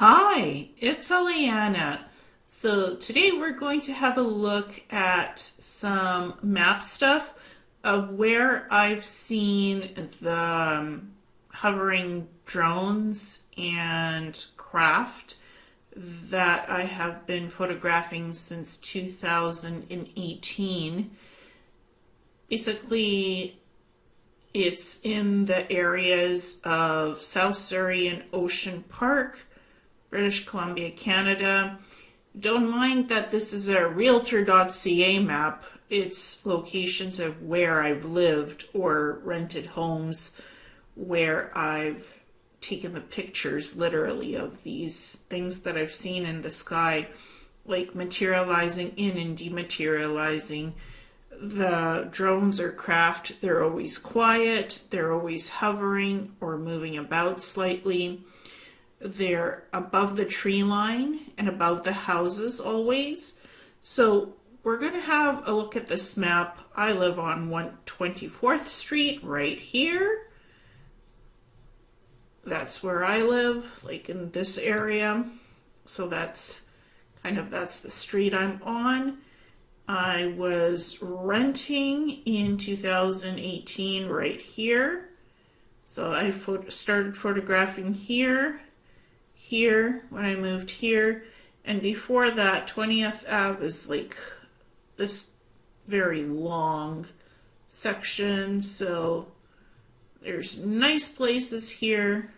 Hi, it's Ileana. So today we're going to have a look at some map stuff of where I've seen the hovering drones and craft that I have been photographing since 2018. Basically, it's in the areas of South Surrey and Ocean Park, British Columbia, Canada. Don't mind that this is a realtor.ca map. It's locations of where I've lived or rented homes where I've taken the pictures literally of these things that I've seen in the sky, like materializing in and dematerializing. The drones or craft, they're always quiet, they're always hovering or moving about slightly. They're above the tree line and above the houses always. So we're going to have a look at this map. I live on 124th Street right here. That's where I live, like in this area. So that's the street I'm on. I was renting in 2018 right here. So I started photographing here when I moved here, and before that 20th Ave is like this very long section, so there's nice places here,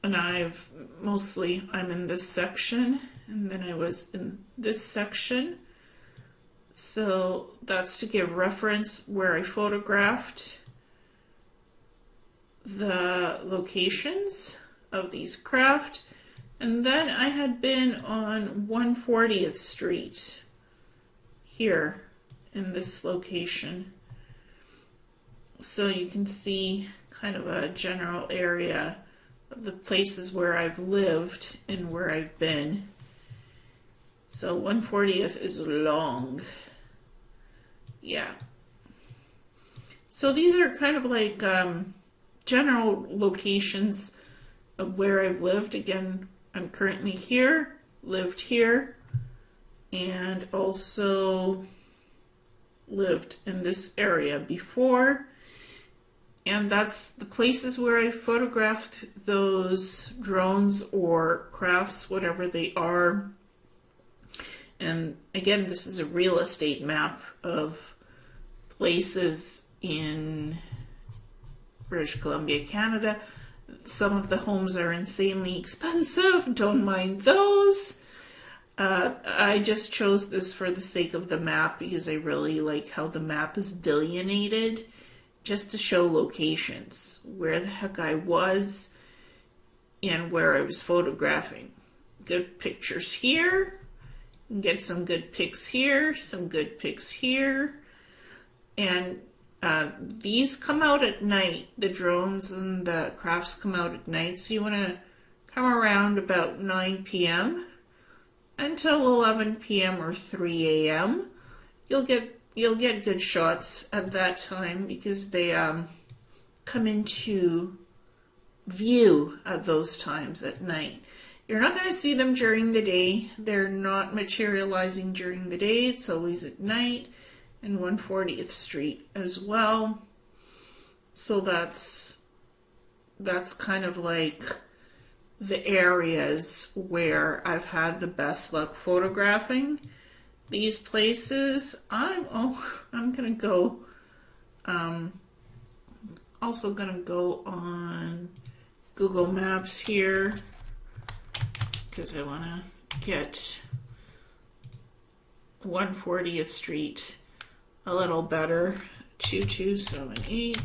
and I'm in this section, and then I was in this section, so that's to give reference where I photographed the locations of these craft. And then I had been on 140th Street here in this location, so you can see kind of a general area of the places where I've lived and where I've been. So 140th is long. Yeah, so these are kind of like general locations of where I've lived. Again, I'm currently here, lived here, and also lived in this area before. And that's the places where I photographed those drones or crafts, whatever they are. And again, this is a real estate map of places in British Columbia, Canada. Some of the homes are insanely expensive. Don't mind those. I just chose this for the sake of the map because I really like how the map is delineated, just to show locations, where the heck I was and where I was photographing. Good pictures here. Get some good pics here, some good pics here. And these come out at night. The drones and the crafts come out at night, so you want to come around about 9 p.m. until 11 p.m. or 3 a.m. You'll get good shots at that time because they come into view at those times at night. You're not going to see them during the day. They're not materializing during the day. It's always at night. And 140th Street as well. So that's kind of like the areas where I've had the best luck photographing these places. I'm gonna go also gonna go on Google Maps here because I want to get 140th Street a little better. 2278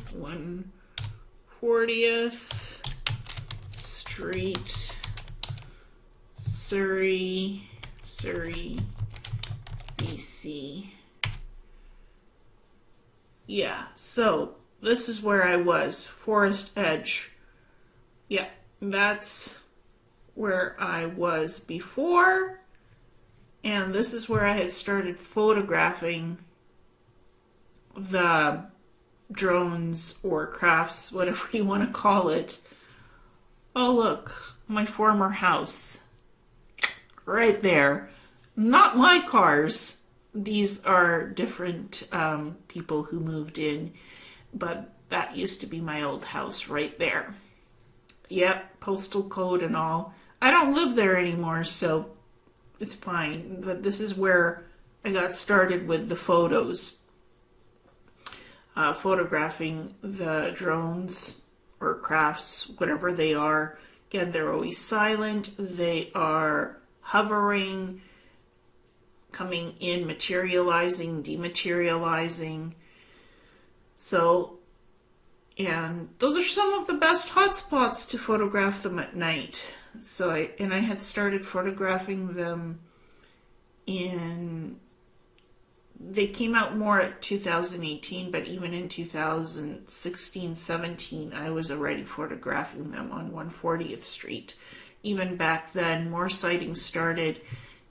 140th Street, Surrey, BC. Yeah, so this is where I was, Forest Edge. Yeah, that's where I was before, and this is where I had started photographing the drones or crafts, whatever you want to call it, Oh, look, my former house. Right there. Not my cars. These are different people who moved in, but that used to be my old house right there. Yep, postal code and all. I don't live there anymore, so it's fine. But this is where I got started with the photos. Photographing the drones or crafts, whatever they are. Again, they're always silent. They are hovering, coming in, materializing, dematerializing. So, and those are some of the best hotspots to photograph them at night. So I had started photographing them they came out more at 2018, but even in 2016, 17, I was already photographing them on 140th Street. Even back then, more sightings started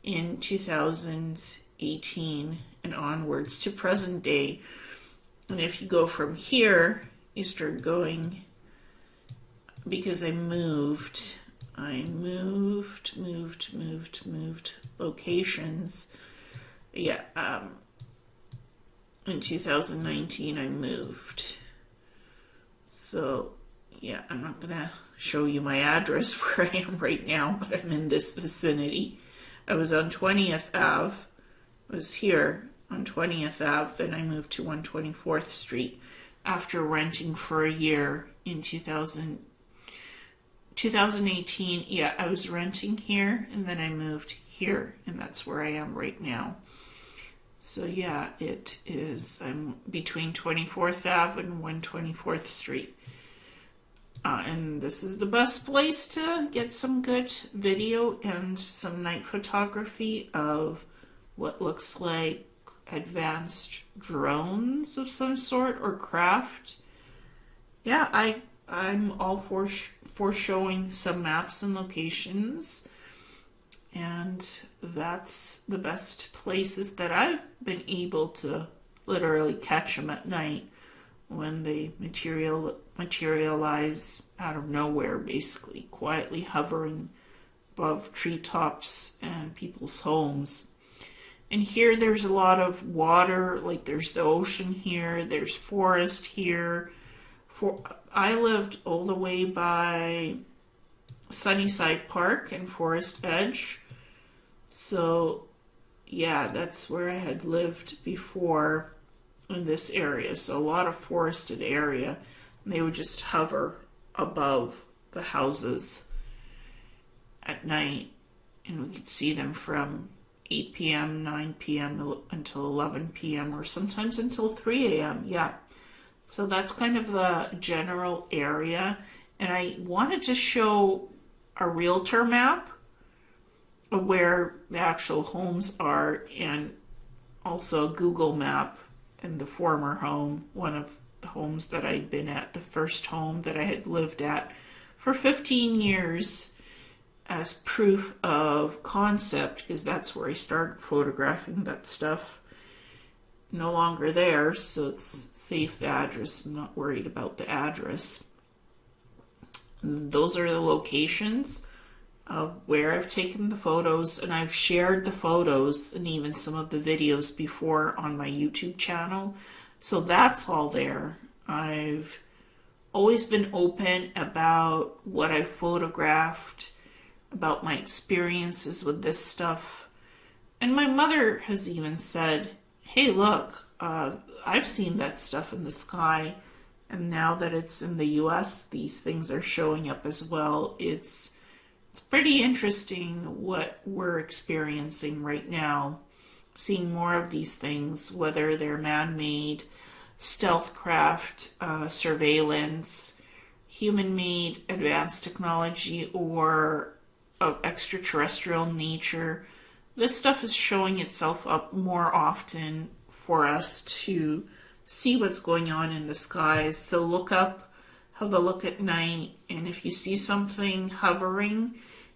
in 2018 and onwards to present day. And if you go from here, you start going, because I moved locations. Yeah, in 2019 I moved. So, yeah, I'm not going to show you my address where I am right now, but I'm in this vicinity. I was on 20th Ave. I was here on 20th Ave. Then I moved to 124th Street after renting for a year in 2018. Yeah, I was renting here, and then I moved here, and that's where I am right now. So yeah, it is, I'm between 24th Ave and 124th Street. And this is the best place to get some good video and some night photography of what looks like advanced drones of some sort or craft. Yeah, I'm all for showing some maps and locations. And that's the best places that I've been able to literally catch them at night when they materialize out of nowhere, basically, quietly hovering above treetops and people's homes. And here there's a lot of water, like there's the ocean here, there's forest here. I lived all the way by Sunnyside Park and Forest Edge. So, yeah, that's where I had lived before in this area. So a lot of forested area. And they would just hover above the houses at night. And we could see them from 8 p.m., 9 p.m. until 11 p.m. or sometimes until 3 a.m. Yeah. So that's kind of the general area. And I wanted to show a realtor map of where the actual homes are, and also a Google map in the former home, one of the homes that I'd been at, the first home that I had lived at for 15 years as proof of concept, because that's where I started photographing that stuff. No longer there, so it's safe, the address. I'm not worried about the address. Those are the locations of where I've taken the photos, and I've shared the photos and even some of the videos before on my YouTube channel. So that's all there. I've always been open about what I photographed, about my experiences with this stuff. And my mother has even said, hey, look, I've seen that stuff in the sky. And now that it's in the US, these things are showing up as well. It's pretty interesting what we're experiencing right now. Seeing more of these things, whether they're man-made, stealth craft, surveillance, human-made advanced technology, or of extraterrestrial nature. This stuff is showing itself up more often for us to see what's going on in the skies. So look up, have a look at night, and if you see something hovering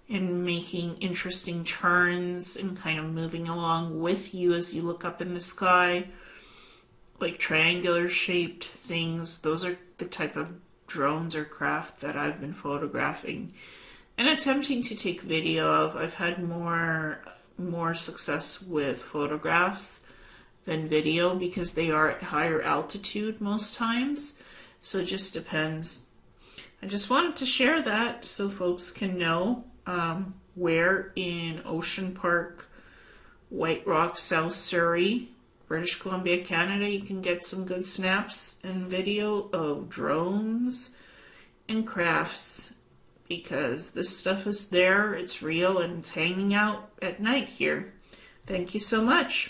and making interesting turns and kind of moving along with you as you look up in the sky, like triangular shaped things, those are the type of drones or craft that I've been photographing and attempting to take video of. I've had more success with photographs than video because they are at higher altitude most times. So it just depends. I just wanted to share that so folks can know where in Ocean Park, White Rock, South Surrey, British Columbia, Canada, you can get some good snaps and video of drones and crafts, because this stuff is there, it's real, and it's hanging out at night here. Thank you so much.